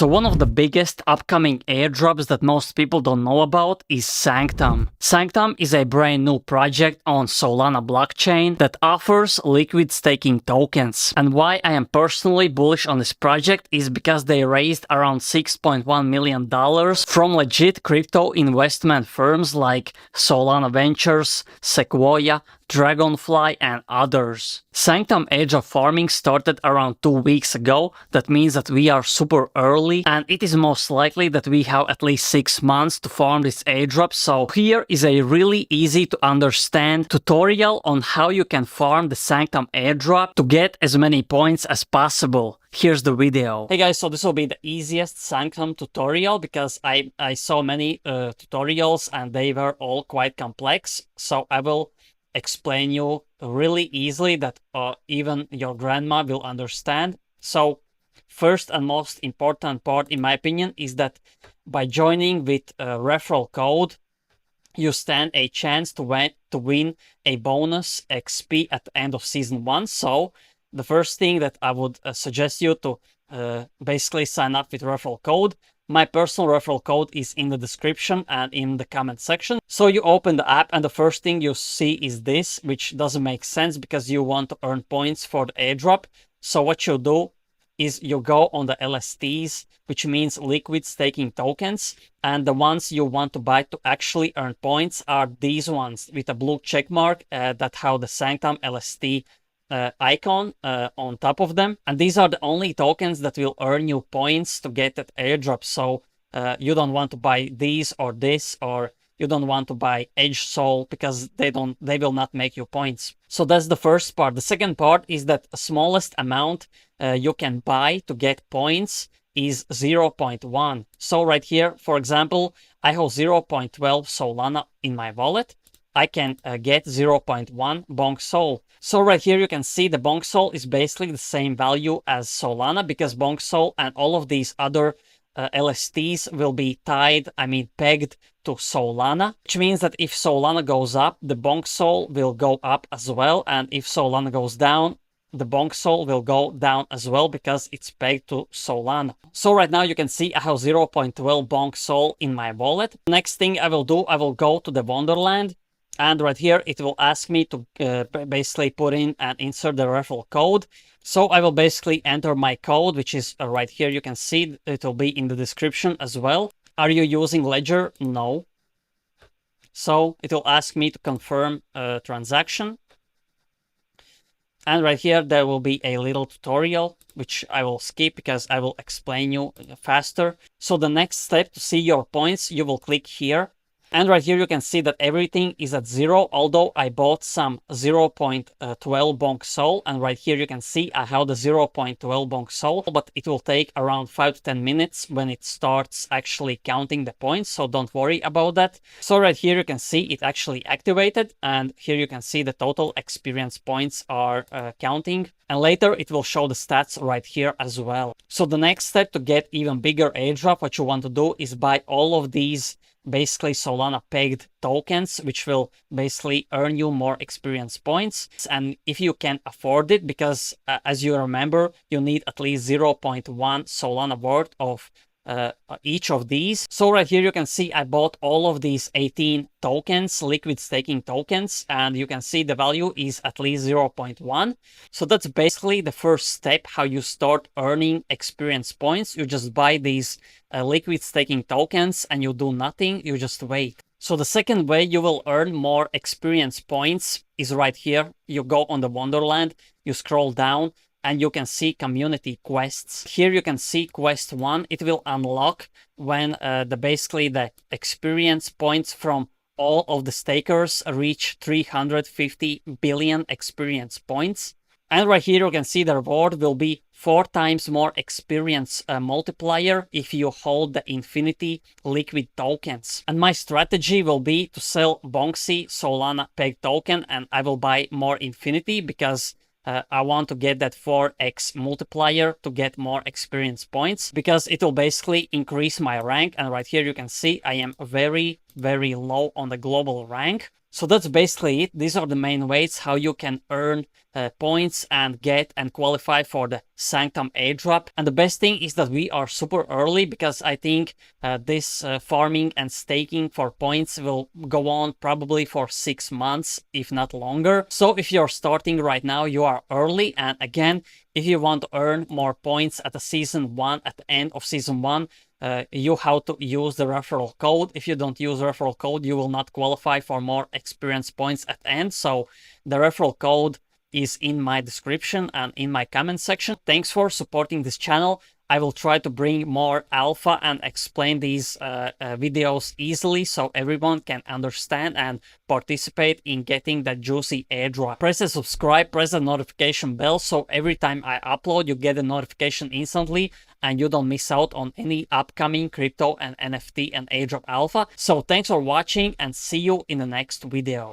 So one of the biggest upcoming airdrops that most people don't know about is Sanctum. Sanctum is a brand new project on Solana blockchain that offers liquid staking tokens. And why I am personally bullish on this project is because they raised around $6.1 million from legit crypto investment firms like Solana Ventures, Sequoia, Dragonfly, and others. Sanctum Airdrop farming started around 2 weeks ago. That means that we are super early, and it is most likely that we have at least 6 months to farm this airdrop. So here is a really easy to understand tutorial on how you can farm the Sanctum Airdrop to get as many points as possible. Here's the video. Hey guys, so this will be the easiest Sanctum tutorial because I saw many tutorials and they were all quite complex. So I will explain you really easily that even your grandma will understand. So first and most important part in my opinion is that by joining with a referral code, you stand a chance to win a bonus XP at the end of season 1. So the first thing that I would suggest you to basically sign up with referral code. My personal referral code is in the description and in the comment section. So you open the app and the first thing you see is this, which doesn't make sense because you want to earn points for the airdrop. So what you do is you go on the LSTs, which means liquid staking tokens. And the ones you want to buy to actually earn points are these ones with a blue check mark that have the Sanctum LST icon on top of them, and these are the only tokens that will earn you points to get that airdrop. So you don't want to buy these or this, or you don't want to buy Edge Soul because they will not make you points. So that's the first part. The second part is that the smallest amount you can buy to get points is 0.1. So right here, for example, I have 0.12 Solana in my wallet. I can get 0.1 Bonk Soul. So right here you can see the Bonk Soul is basically the same value as Solana because Bonk Soul and all of these other LSTs will be pegged to Solana, which means that if Solana goes up, the Bonk Soul will go up as well, and if Solana goes down, the Bonk Soul will go down as well because it's pegged to Solana. So right now you can see I have 0.12 Bonk Soul in my wallet. Next thing I will do, I will go to the Wonderland. And right here, it will ask me to basically put in and insert the referral code. So I will basically enter my code, which is right here. You can see it will be in the description as well. Are you using Ledger? No. So it will ask me to confirm a transaction. And right here, there will be a little tutorial, which I will skip because I will explain you faster. So the next step to see your points, you will click here. And right here you can see that everything is at 0, although I bought some 0.12 Bonk Soul. And right here you can see I have the 0.12 Bonk Soul, but it will take around 5 to 10 minutes when it starts actually counting the points. So don't worry about that. So right here you can see it actually activated. And here you can see the total experience points are counting. And later it will show the stats right here as well. So the next step to get even bigger airdrop, what you want to do is buy all of these basically Solana pegged tokens, which will basically earn you more experience points. And if you can afford it, because as you remember, you need at least 0.1 Solana worth of each of these. So right here you can see I bought all of these 18 tokens, liquid staking tokens, and you can see the value is at least 0.1. So that's basically the first step how you start earning experience points. You just buy these liquid staking tokens and you do nothing, you just wait. So the second way you will earn more experience points is right here. You go on the Wonderland, you scroll down, and you can see community quests. Here you can see quest 1. It will unlock when basically the experience points from all of the stakers reach 350 billion experience points. And right here you can see the reward will be 4 times more experience multiplier if you hold the infinity liquid tokens. And my strategy will be to sell Bonksy Solana peg token, and I will buy more infinity because I want to get that 4x multiplier to get more experience points, because it will basically increase my rank. And right here you can see I am very, very low on the global rank. So that's basically it. These are the main ways how you can earn points and get and qualify for the Sanctum Airdrop. And the best thing is that we are super early, because I think this farming and staking for points will go on probably for 6 months, if not longer. So if you're starting right now, you are early. And again, if you want to earn more points at the season 1, at the end of season 1, you have to use the referral code. If you don't use referral code, you will not qualify for more experience points at the end. So the referral code is in my description and in my comment section. Thanks for supporting this channel. I will try to bring more alpha and explain these videos easily so everyone can understand and participate in getting that juicy airdrop. Press the subscribe, press the notification bell, so every time I upload, you get a notification instantly and you don't miss out on any upcoming crypto and NFT and airdrop alpha. So thanks for watching and see you in the next video.